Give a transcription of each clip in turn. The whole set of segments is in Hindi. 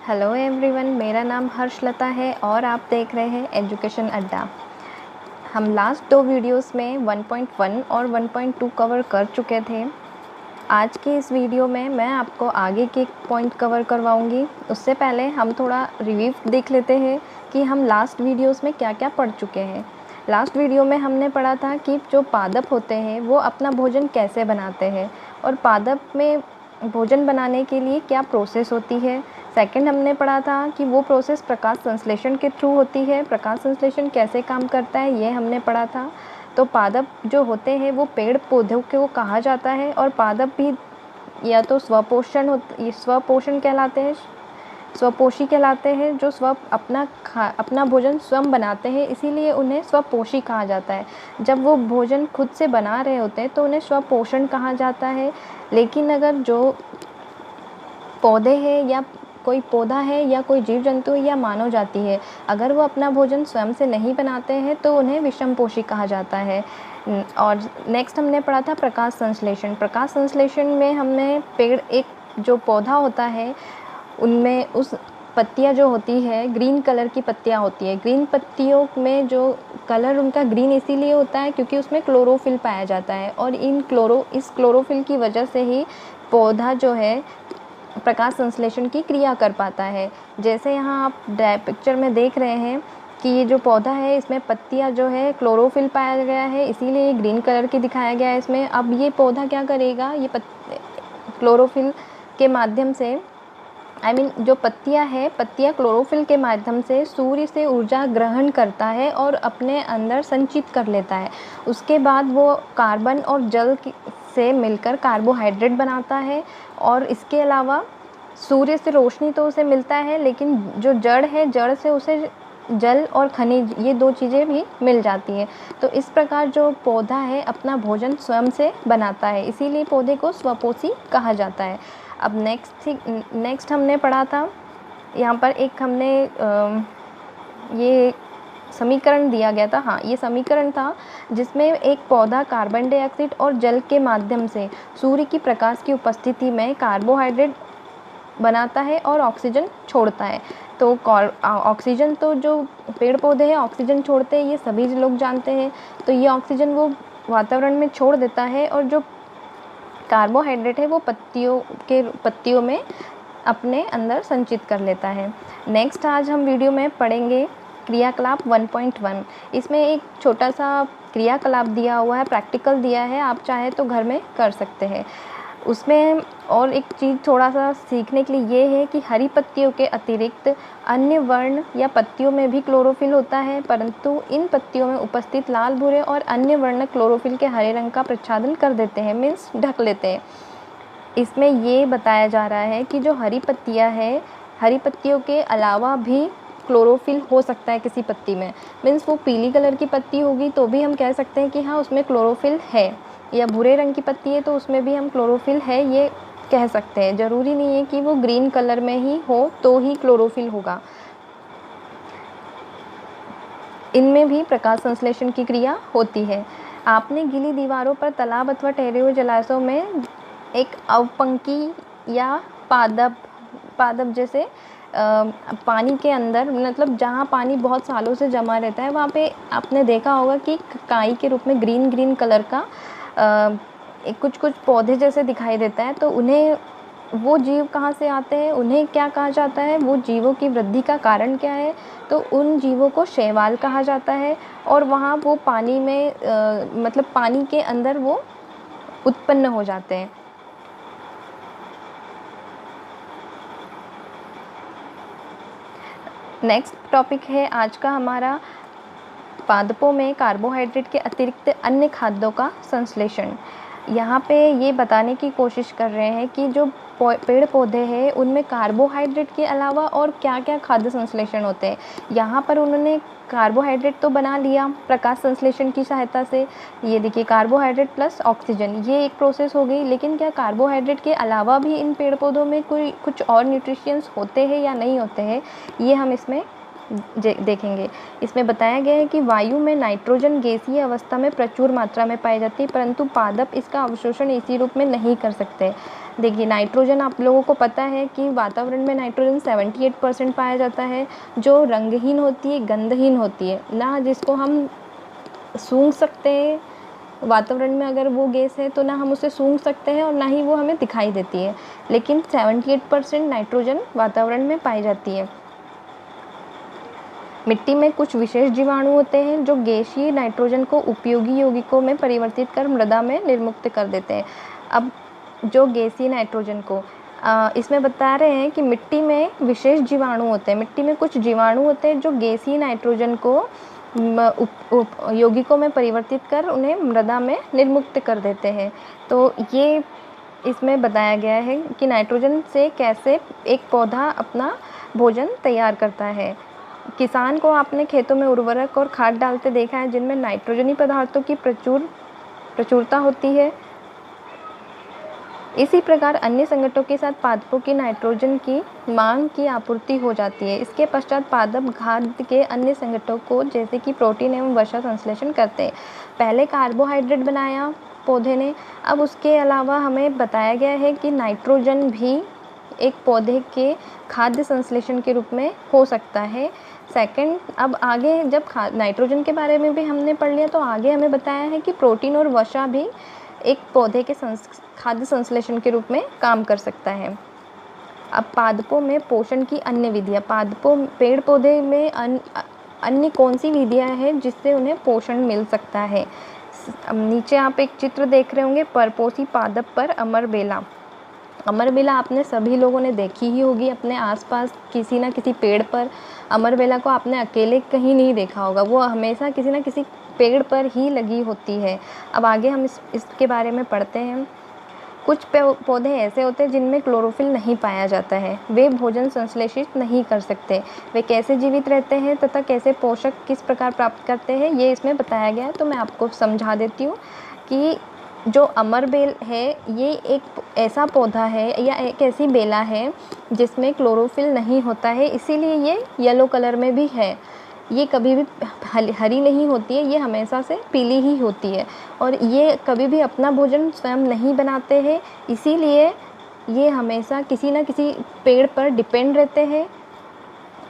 हेलो एवरीवन, मेरा नाम हर्षलता है और आप देख रहे हैं एजुकेशन अड्डा। हम लास्ट दो वीडियोस में 1.1 और 1.2 कवर कर चुके थे। आज के इस वीडियो में मैं आपको आगे के पॉइंट कवर करवाऊंगी। उससे पहले हम थोड़ा रिव्यू देख लेते हैं कि हम लास्ट वीडियोस में क्या क्या पढ़ चुके हैं। लास्ट वीडियो में हमने पढ़ा था कि जो पादप होते हैं वो अपना भोजन कैसे बनाते हैं और पादप में भोजन बनाने के लिए क्या प्रोसेस होती है। सेकंड हमने पढ़ा था कि वो प्रोसेस प्रकाश संश्लेषण के थ्रू होती है। प्रकाश संश्लेषण कैसे काम करता है ये हमने पढ़ा था। तो पादप जो होते हैं वो पेड़ पौधों को कहा जाता है और पादप भी या तो स्वपोषण कहलाते हैं, स्वपोषी कहलाते हैं, जो अपना भोजन स्वयं बनाते हैं, इसीलिए उन्हें स्वपोषी कहा जाता है। जब वो भोजन खुद से बना रहे होते हैं तो उन्हें स्वपोषण कहा जाता है। लेकिन अगर जो पौधे हैं या कोई पौधा है या कोई जीव जंतु या मानव जाति है, अगर वो अपना भोजन स्वयं से नहीं बनाते हैं तो उन्हें विषमपोषी कहा जाता है। और नेक्स्ट हमने पढ़ा था प्रकाश संश्लेषण। प्रकाश संश्लेषण में हमने पेड़, एक जो पौधा होता है उनमें उस पत्तियां जो होती है ग्रीन कलर की पत्तियां होती है। ग्रीन पत्तियों में जो कलर उनका ग्रीन इसीलिए होता है क्योंकि उसमें क्लोरोफिल पाया जाता है और इस क्लोरोफिल की वजह से ही पौधा जो है प्रकाश संश्लेषण की क्रिया कर पाता है। जैसे यहाँ आप पिक्चर में देख रहे हैं कि ये जो पौधा है इसमें पत्तियाँ जो है क्लोरोफिल पाया गया है, इसीलिए ये ग्रीन कलर की दिखाया गया है इसमें। अब ये पौधा क्या करेगा, ये क्लोरोफिल के माध्यम से जो पत्तियाँ क्लोरोफिल के माध्यम से सूर्य से ऊर्जा ग्रहण करता है और अपने अंदर संचित कर लेता है। उसके बाद वो कार्बन और जल से मिलकर कार्बोहाइड्रेट बनाता है और इसके अलावा सूर्य से रोशनी तो उसे मिलता है, लेकिन जो जड़ से उसे जल और खनिज, ये दो चीज़ें भी मिल जाती हैं। तो इस प्रकार जो पौधा है अपना भोजन स्वयं से बनाता है, इसीलिए पौधे को स्वपोषी कहा जाता है। अब नेक्स्ट हमने पढ़ा था, यहाँ पर एक हमने ये समीकरण दिया गया था। हाँ, ये समीकरण था जिसमें एक पौधा कार्बन डाइऑक्साइड और जल के माध्यम से सूर्य की प्रकाश की उपस्थिति में कार्बोहाइड्रेट बनाता है और ऑक्सीजन छोड़ता है। तो ऑक्सीजन, तो जो पेड़ पौधे हैं ऑक्सीजन छोड़ते हैं, ये सभी लोग जानते हैं। तो ये ऑक्सीजन वो वातावरण में छोड़ देता है और जो कार्बोहाइड्रेट है वो पत्तियों में अपने अंदर संचित कर लेता है। नेक्स्ट आज हम वीडियो में पढ़ेंगे क्रियाकलाप 1.1। इसमें एक छोटा सा क्रियाकलाप दिया हुआ है, प्रैक्टिकल दिया है, आप चाहे तो घर में कर सकते हैं। उसमें और एक चीज़ थोड़ा सा सीखने के लिए ये है कि हरी पत्तियों के अतिरिक्त अन्य वर्ण या पत्तियों में भी क्लोरोफिल होता है, परंतु इन पत्तियों में उपस्थित लाल, भूरे और अन्य वर्ण क्लोरोफिल के हरे रंग का प्रच्छादन कर देते हैं, मीन्स ढक लेते हैं। इसमें ये बताया जा रहा है कि जो हरी पत्तियाँ है, हरी पत्तियों के अलावा भी क्लोरोफिल हो सकता है किसी पत्ती में, मीन्स वो पीली कलर की पत्ती होगी तो भी हम कह सकते हैं कि हाँ उसमें क्लोरोफिल है, या भूरे रंग की पत्ती है तो उसमें भी हम क्लोरोफिल है ये कह सकते हैं। ज़रूरी नहीं है कि वो ग्रीन कलर में ही हो तो ही क्लोरोफिल होगा। इनमें भी प्रकाश संश्लेषण की क्रिया होती है। आपने गीली दीवारों पर तालाब अथवा ठहरे हुए जलाशयों में एक अवपंकी या पादप जैसे पानी के अंदर, मतलब जहाँ पानी बहुत सालों से जमा रहता है, वहाँ पे आपने देखा होगा कि काई के रूप में ग्रीन कलर का कुछ पौधे जैसे दिखाई देता है। तो उन्हें, वो जीव कहाँ से आते हैं, उन्हें क्या कहा जाता है, वो जीवों की वृद्धि का कारण क्या है, तो उन जीवों को शैवाल कहा जाता है। और वहाँ वो पानी में मतलब पानी के अंदर वो उत्पन्न हो जाते हैं। नेक्स्ट टॉपिक है आज का हमारा, पादपों में कार्बोहाइड्रेट के अतिरिक्त अन्य खाद्यों का संश्लेषण। यहाँ पे ये बताने की कोशिश कर रहे हैं कि जो पेड़ पौधे हैं उनमें कार्बोहाइड्रेट के अलावा और क्या क्या खाद्य संश्लेषण होते हैं। यहाँ पर उन्होंने कार्बोहाइड्रेट तो बना लिया प्रकाश संश्लेषण की सहायता से, ये देखिए कार्बोहाइड्रेट प्लस ऑक्सीजन, ये एक प्रोसेस हो गई। लेकिन क्या कार्बोहाइड्रेट के अलावा भी इन पेड़ पौधों में कुछ और न्यूट्रिशंस होते हैं या नहीं होते हैं, ये हम इसमें देखेंगे। इसमें बताया गया है कि वायु में नाइट्रोजन गैसीय अवस्था में प्रचुर मात्रा में पाई जाती है, परंतु पादप इसका अवशोषण इसी रूप में नहीं कर सकते। देखिए, नाइट्रोजन आप लोगों को पता है कि वातावरण में नाइट्रोजन 78% पाया जाता है, जो रंगहीन होती है, गंधहीन होती है, ना जिसको हम सूंघ सकते हैं। वातावरण में अगर वो गैस है तो ना हम उसे सूंघ सकते हैं और ना ही वो हमें दिखाई देती है, लेकिन 78% नाइट्रोजन वातावरण में पाई जाती है। मिट्टी में कुछ विशेष जीवाणु होते हैं जो गैसीय नाइट्रोजन को उपयोगी यौगिकों में परिवर्तित कर मृदा में निर्मुक्त कर देते हैं। अब जो गैसीय नाइट्रोजन को इसमें बता रहे हैं कि मिट्टी में विशेष जीवाणु होते हैं, मिट्टी में कुछ जीवाणु होते हैं जो गैसीय नाइट्रोजन को यौगिकों में परिवर्तित कर उन्हें मृदा में निर्मुक्त कर देते हैं। तो ये इसमें बताया गया है कि नाइट्रोजन से कैसे एक पौधा अपना भोजन तैयार करता है। किसान को आपने खेतों में उर्वरक और खाद डालते देखा है जिनमें नाइट्रोजनी पदार्थों की प्रचुरता होती है। इसी प्रकार अन्य संगठनों के साथ पादपों की नाइट्रोजन की मांग की आपूर्ति हो जाती है। इसके पश्चात पादप खाद्य के अन्य संगठनों को जैसे कि प्रोटीन एवं वसा संश्लेषण करते हैं। पहले कार्बोहाइड्रेट बनाया पौधे ने, अब उसके अलावा हमें बताया गया है कि नाइट्रोजन भी एक पौधे के खाद्य संश्लेषण के रूप में हो सकता है। सेकंड, अब आगे जब नाइट्रोजन के बारे में भी हमने पढ़ लिया तो आगे हमें बताया है कि प्रोटीन और वसा भी एक पौधे के खाद्य संश्लेषण के रूप में काम कर सकता है। अब पादपों में पोषण की अन्य विधियाँ, पेड़ पौधे में अन्य कौन सी विधियाँ हैं जिससे उन्हें पोषण मिल सकता है। नीचे आप एक चित्र देख रहे होंगे, परपोषी पादप पर अमरबेला। अमरबेला आपने सभी लोगों ने देखी ही होगी अपने आसपास, किसी ना किसी पेड़ पर। अमरबेला को आपने अकेले कहीं नहीं देखा होगा, वो हमेशा किसी ना किसी पेड़ पर ही लगी होती है। अब आगे हम इसके बारे में पढ़ते हैं। कुछ पौधे ऐसे होते हैं जिनमें क्लोरोफिल नहीं पाया जाता है, वे भोजन संश्लेषित नहीं कर सकते। वे कैसे जीवित रहते हैं तथा कैसे पोषक किस प्रकार प्राप्त करते हैं, ये इसमें बताया गया है। तो मैं आपको समझा देती हूँ कि जो अमरबेल है ये एक ऐसा पौधा है या एक ऐसी बेला है जिसमें क्लोरोफिल नहीं होता है, इसीलिए ये येलो कलर में भी है। ये कभी भी हरी नहीं होती है, ये हमेशा से पीली ही होती है और ये कभी भी अपना भोजन स्वयं नहीं बनाते हैं, इसीलिए ये हमेशा किसी न किसी पेड़ पर डिपेंड रहते हैं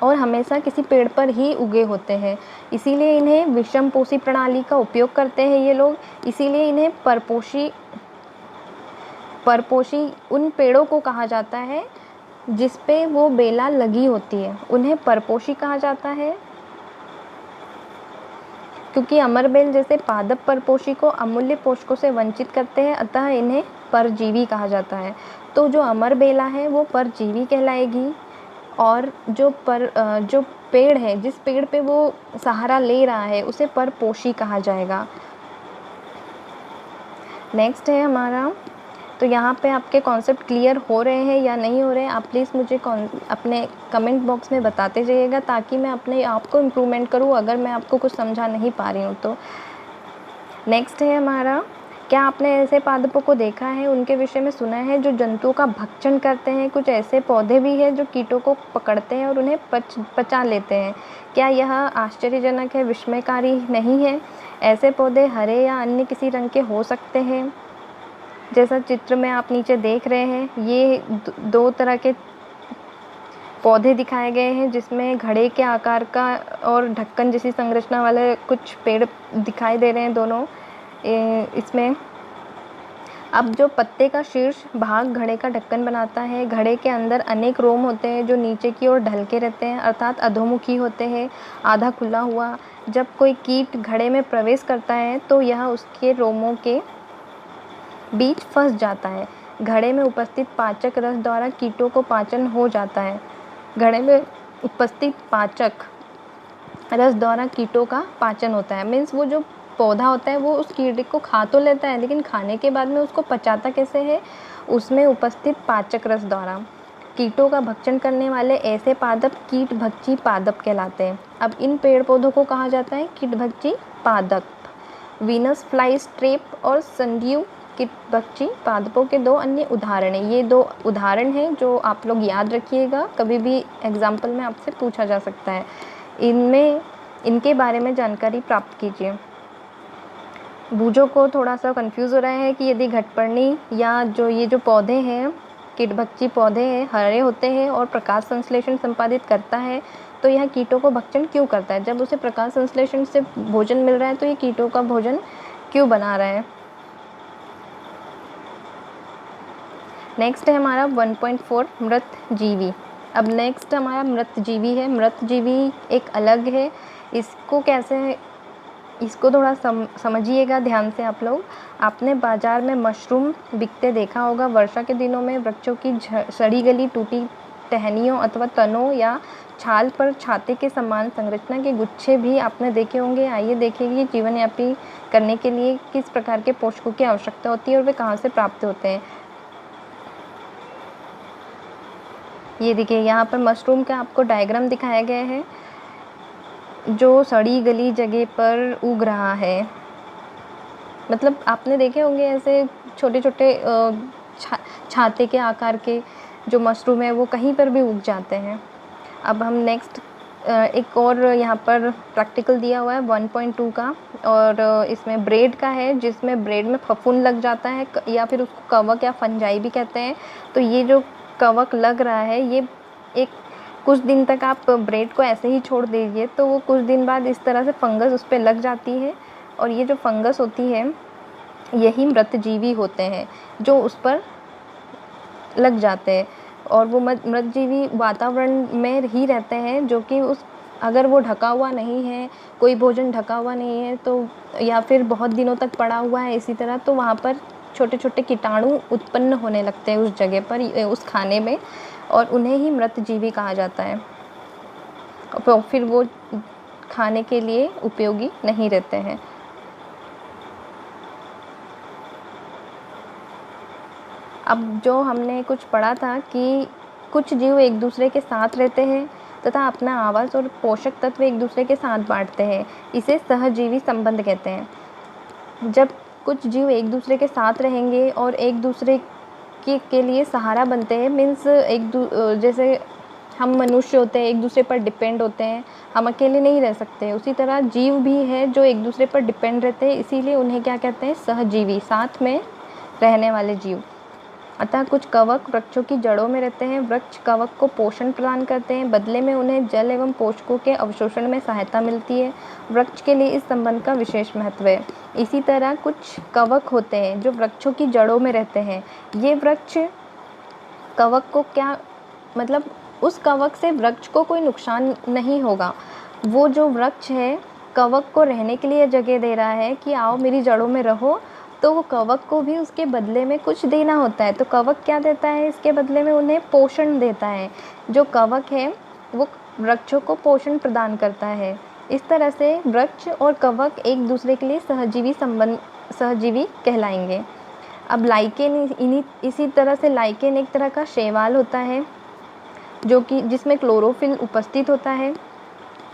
और हमेशा किसी पेड़ पर ही उगे होते हैं। इसीलिए इन्हें विषमपोषी प्रणाली का उपयोग करते हैं ये लोग, इसीलिए इन्हें परपोषी उन पेड़ों को कहा जाता है जिस पे वो बेला लगी होती है, उन्हें परपोषी कहा जाता है। क्योंकि अमरबेल जैसे पादप परपोषी को अमूल्य पोषकों से वंचित करते हैं, अतः इन्हें परजीवी कहा जाता है। तो जो अमरबेला है वो परजीवी कहलाएगी और जो पेड़ है, जिस पेड़ पे वो सहारा ले रहा है, उसे परपोषी कहा जाएगा। नेक्स्ट है हमारा, तो यहाँ पे आपके कॉन्सेप्ट क्लियर हो रहे हैं या नहीं हो रहे हैं, आप प्लीज़ मुझे अपने कमेंट बॉक्स में बताते जाइएगा ताकि मैं अपने आप को इम्प्रूवमेंट करूँ अगर मैं आपको कुछ समझा नहीं पा रही हूँ तो। नेक्स्ट है हमारा, क्या आपने ऐसे पादपों को देखा है, उनके विषय में सुना है जो जंतुओं का भक्षण करते हैं। कुछ ऐसे पौधे भी हैं जो कीटों को पकड़ते हैं और उन्हें पचा लेते हैं। क्या यह आश्चर्यजनक है, विस्मयकारी नहीं है? ऐसे पौधे हरे या अन्य किसी रंग के हो सकते हैं, जैसा चित्र में आप नीचे देख रहे हैं। ये दो तरह के पौधे दिखाए गए हैं जिसमें घड़े के आकार का और ढक्कन जैसी संरचना वाले कुछ पेड़ दिखाई दे रहे हैं दोनों इसमें। अब जो पत्ते का शीर्ष भाग घड़े का ढक्कन बनाता है, घड़े के अंदर अनेक रोम होते हैं जो नीचे की ओर ढल के रहते हैं, अर्थात अधोमुखी होते हैं, आधा खुला हुआ। जब कोई कीट घड़े में प्रवेश करता है तो यह उसके रोमों के बीच फंस जाता है। घड़े में उपस्थित पाचक रस द्वारा कीटों को पाचन हो जाता है। घड़े में उपस्थित पाचक रस द्वारा कीटों का पाचन होता है। मीन्स वो जो पौधा होता है वो उस कीड़े को खा तो लेता है, लेकिन खाने के बाद में उसको पचाता कैसे है? उसमें उपस्थित पाचक रस द्वारा। कीटों का भक्षण करने वाले ऐसे पादप कीट भक्षी पादप कहलाते हैं। अब इन पेड़ पौधों को कहा जाता है कीट भक्षी पादप। वीनस फ्लाई स्ट्रेप और संड्यू कीट भक्षी पादपों के दो अन्य उदाहरण हैं। ये दो उदाहरण हैं जो आप लोग याद रखिएगा, कभी भी एग्जाम्पल में आपसे पूछा जा सकता है। इनके बारे में जानकारी प्राप्त कीजिए। बूझों को थोड़ा सा कंफ्यूज हो रहा है कि यदि घटपर्णी या ये जो पौधे हैं, कीटभक्षी पौधे हैं, हरे होते हैं और प्रकाश संश्लेषण संपादित करता है, तो यह कीटों को भक्षण क्यों करता है? जब उसे प्रकाश संश्लेषण से भोजन मिल रहा है तो ये कीटों का भोजन क्यों बना रहा है? नेक्स्ट है हमारा 1.4 मृत जीवी। अब नेक्स्ट हमारा मृत जीवी है। मृत जीवी एक अलग है, इसको थोड़ा समझिएगा ध्यान से आप लोग। आपने बाज़ार में मशरूम बिकते देखा होगा। वर्षा के दिनों में वृक्षों की सड़ी गली टूटी टहनियों अथवा तनों या छाल पर छाते के समान संरचना के गुच्छे भी आपने देखे होंगे। आइए देखेंगे जीवन यापन करने के लिए किस प्रकार के पोषकों की आवश्यकता होती है और वे कहाँ से प्राप्त होते हैं। ये देखिए, यहाँ पर मशरूम का आपको डायग्राम दिखाया गया है जो सड़ी गली जगह पर उग रहा है। मतलब आपने देखे होंगे ऐसे छोटे छोटे छाते के आकार के जो मशरूम है वो कहीं पर भी उग जाते हैं। अब हम नेक्स्ट एक और यहाँ पर प्रैक्टिकल दिया हुआ है 1.2 का, और इसमें ब्रेड का है, जिसमें ब्रेड में फफूंद लग जाता है या फिर उसको कवक या फंजाई भी कहते हैं। तो ये जो कवक लग रहा है, ये एक कुछ दिन तक आप ब्रेड को ऐसे ही छोड़ दीजिए तो वो कुछ दिन बाद इस तरह से फंगस उस पर लग जाती है, और ये जो फंगस होती है यही मृतजीवी होते हैं जो उस पर लग जाते हैं। और वो मृतजीवी वातावरण में ही रहते हैं, जो कि अगर वो ढका हुआ नहीं है, कोई भोजन ढका हुआ नहीं है तो, या फिर बहुत दिनों तक पड़ा हुआ है इसी तरह, तो वहाँ पर छोटे छोटे कीटाणु उत्पन्न होने लगते हैं उस जगह पर, उस खाने में, और उन्हें ही मृतजीवी कहा जाता है। और फिर वो खाने के लिए उपयोगी नहीं रहते हैं। अब जो हमने कुछ पढ़ा था कि कुछ जीव एक दूसरे के साथ रहते हैं तथा अपना आवास और पोषक तत्व एक दूसरे के साथ बांटते हैं, इसे सहजीवी संबंध कहते हैं। जब कुछ जीव एक दूसरे के साथ रहेंगे और एक दूसरे के लिए सहारा बनते हैं, मीन्स जैसे हम मनुष्य होते हैं एक दूसरे पर डिपेंड होते हैं, हम अकेले नहीं रह सकते, उसी तरह जीव भी है जो एक दूसरे पर डिपेंड रहते हैं, इसीलिए उन्हें क्या कहते हैं? सहजीवी, साथ में रहने वाले जीव। अतः कुछ कवक वृक्षों की जड़ों में रहते हैं। वृक्ष कवक को पोषण प्रदान करते हैं, बदले में उन्हें जल एवं पोषकों के अवशोषण में सहायता मिलती है। वृक्ष के लिए इस संबंध का विशेष महत्व है। इसी तरह कुछ कवक होते हैं जो वृक्षों की जड़ों में रहते हैं। ये वृक्ष कवक को क्या मतलब, उस कवक से वृक्ष को कोई नुकसान नहीं होगा। वो जो वृक्ष है कवक को रहने के लिए जगह दे रहा है कि आओ मेरी जड़ों में रहो, तो वो कवक को भी उसके बदले में कुछ देना होता है। तो कवक क्या देता है इसके बदले में? उन्हें पोषण देता है। जो कवक है वो वृक्षों को पोषण प्रदान करता है। इस तरह से वृक्ष और कवक एक दूसरे के लिए सहजीवी कहलाएंगे। अब लाइकेन, इसी तरह से लाइकेन एक तरह का शैवाल होता है जिसमें क्लोरोफिल उपस्थित होता है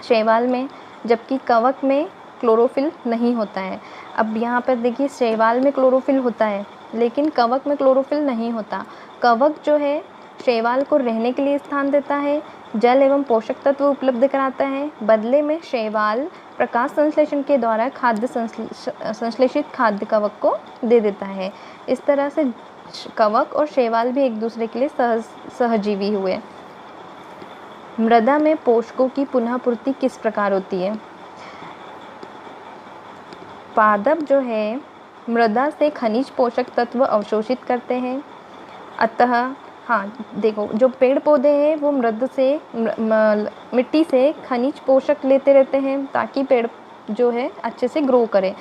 शैवाल में, जबकि कवक में क्लोरोफिल नहीं होता है। अब यहाँ पर देखिए, शैवाल में क्लोरोफिल होता है लेकिन कवक में क्लोरोफिल नहीं होता। कवक जो है शैवाल को रहने के लिए स्थान देता है, जल एवं पोषक तत्व उपलब्ध कराता है, बदले में शैवाल प्रकाश संश्लेषण के द्वारा संश्लेषित खाद्य कवक को दे देता है। इस तरह से कवक और शैवाल भी एक दूसरे के लिए सहजीवी हुए। मृदा में पोषकों की पुनः पूर्ति किस प्रकार होती है? पादप जो है मृदा से खनिज पोषक तत्व अवशोषित करते हैं। अतः हाँ देखो, जो पेड़ पौधे हैं वो मिट्टी से खनिज पोषक लेते रहते हैं ताकि पेड़ जो है अच्छे से ग्रो करे।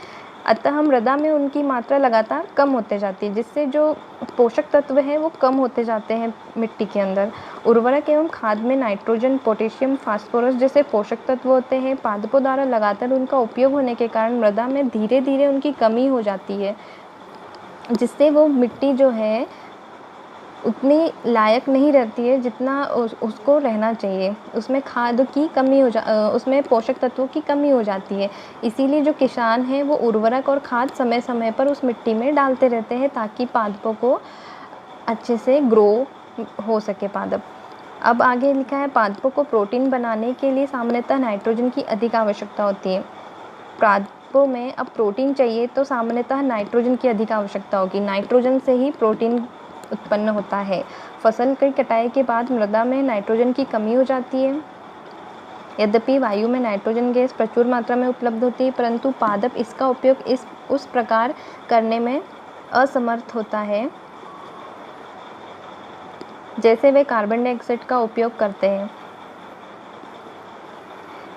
अतः मृदा में उनकी मात्रा लगातार कम होते जाती है, जिससे जो पोषक तत्व हैं वो कम होते जाते हैं मिट्टी के अंदर। उर्वरक एवं खाद में नाइट्रोजन, पोटेशियम, फास्फोरस जैसे पोषक तत्व होते हैं। पादपों द्वारा लगातार उनका उपयोग होने के कारण मृदा में धीरे धीरे उनकी कमी हो जाती है, जिससे वो मिट्टी जो है उतनी लायक नहीं रहती है जितना उसको रहना चाहिए। उसमें खाद की कमी उसमें पोषक तत्वों की कमी हो जाती है। इसीलिए जो किसान हैं वो उर्वरक और खाद समय समय पर उस मिट्टी में डालते रहते हैं ताकि पादपों को अच्छे से ग्रो हो सके पादप। अब आगे लिखा है पादपों को प्रोटीन बनाने के लिए सामान्यतः नाइट्रोजन की अधिक आवश्यकता होती है। पादपों में अब प्रोटीन चाहिए तो सामान्यतः नाइट्रोजन की अधिक आवश्यकता होगी। नाइट्रोजन से ही प्रोटीन उत्पन्न होता है। फसल की कटाई के बाद मृदा में नाइट्रोजन की कमी हो जाती है। यद्यपि वायु में नाइट्रोजन गैस प्रचुर मात्रा में उपलब्ध होती है, परंतु पादप इसका उपयोग उस प्रकार करने में असमर्थ होता है जैसे वे कार्बन डाइऑक्साइड का उपयोग करते हैं।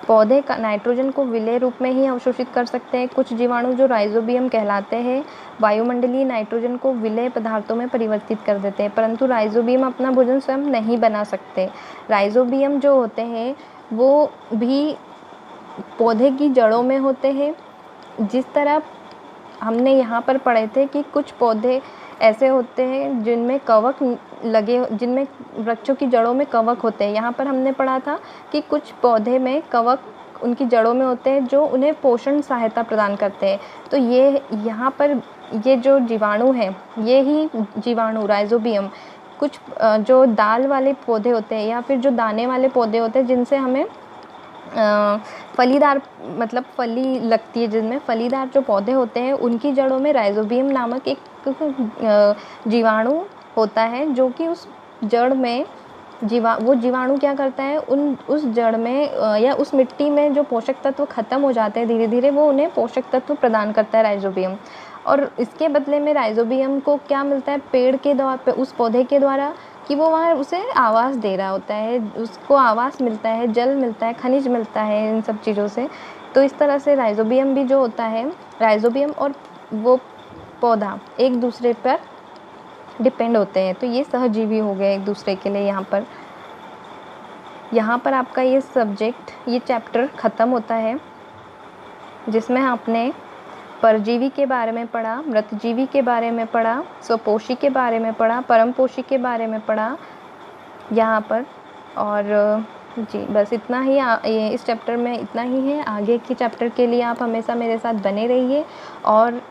पौधे नाइट्रोजन को विलेय रूप में ही अवशोषित कर सकते हैं। कुछ जीवाणु जो राइजोबियम कहलाते हैं वायुमंडलीय नाइट्रोजन को विलेय पदार्थों में परिवर्तित कर देते हैं, परंतु राइजोबियम अपना भोजन स्वयं नहीं बना सकते। राइजोबियम जो होते हैं वो भी पौधे की जड़ों में होते हैं। जिस तरह हमने यहाँ पर पढ़े थे कि कुछ पौधे ऐसे होते हैं जिनमें जिनमें वृक्षों की जड़ों में कवक होते हैं। यहाँ पर हमने पढ़ा था कि कुछ पौधे में कवक उनकी जड़ों में होते हैं जो उन्हें पोषण सहायता प्रदान करते हैं। तो ये यहाँ पर ये जो जीवाणु हैं, ये ही जीवाणु राइजोबियम कुछ जो दाल वाले पौधे होते हैं या फिर जो दाने वाले पौधे होते हैं जिनसे हमें फलीदार मतलब फली लगती है, जिनमें फलीदार जो पौधे होते हैं उनकी जड़ों में राइजोबियम नामक एक जीवाणु होता है जो कि उस जड़ में वो जीवाणु क्या करता है उस जड़ में या उस मिट्टी में जो पोषक तत्व खत्म हो जाते हैं धीरे धीरे, वो उन्हें पोषक तत्व प्रदान करता है राइजोबियम। और इसके बदले में राइजोबियम को क्या मिलता है पेड़ के द्वारा, उस पौधे के द्वारा कि वो वहाँ उसे आवास दे रहा होता है, उसको आवास मिलता है, जल मिलता है, खनिज मिलता है इन सब चीज़ों से। तो इस तरह से राइजोबियम भी जो होता है, राइजोबियम और वो पौधा एक दूसरे पर डिपेंड होते हैं। तो ये सहजीवी हो गए एक दूसरे के लिए। यहाँ पर आपका ये सब्जेक्ट, ये चैप्टर ख़त्म होता है जिसमें आपने परजीवी के बारे में पढ़ा, मृतजीवी के बारे में पढ़ा, स्वपोषी के बारे में पढ़ा, परमपोषी के बारे में पढ़ा यहाँ पर। और जी बस इतना ही ये इस चैप्टर में इतना ही है। आगे के चैप्टर के लिए आप हमेशा मेरे साथ बने रहिए और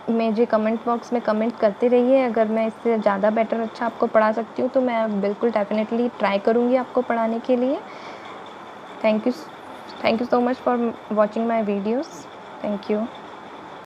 मुझे कमेंट बॉक्स में कमेंट करते रहिए। अगर मैं इससे ज़्यादा बेटर अच्छा आपको पढ़ा सकती हूँ तो मैं बिल्कुल डेफिनेटली ट्राई करूँगी आपको पढ़ाने के लिए। Thank you so much for watching my videos. Thank you.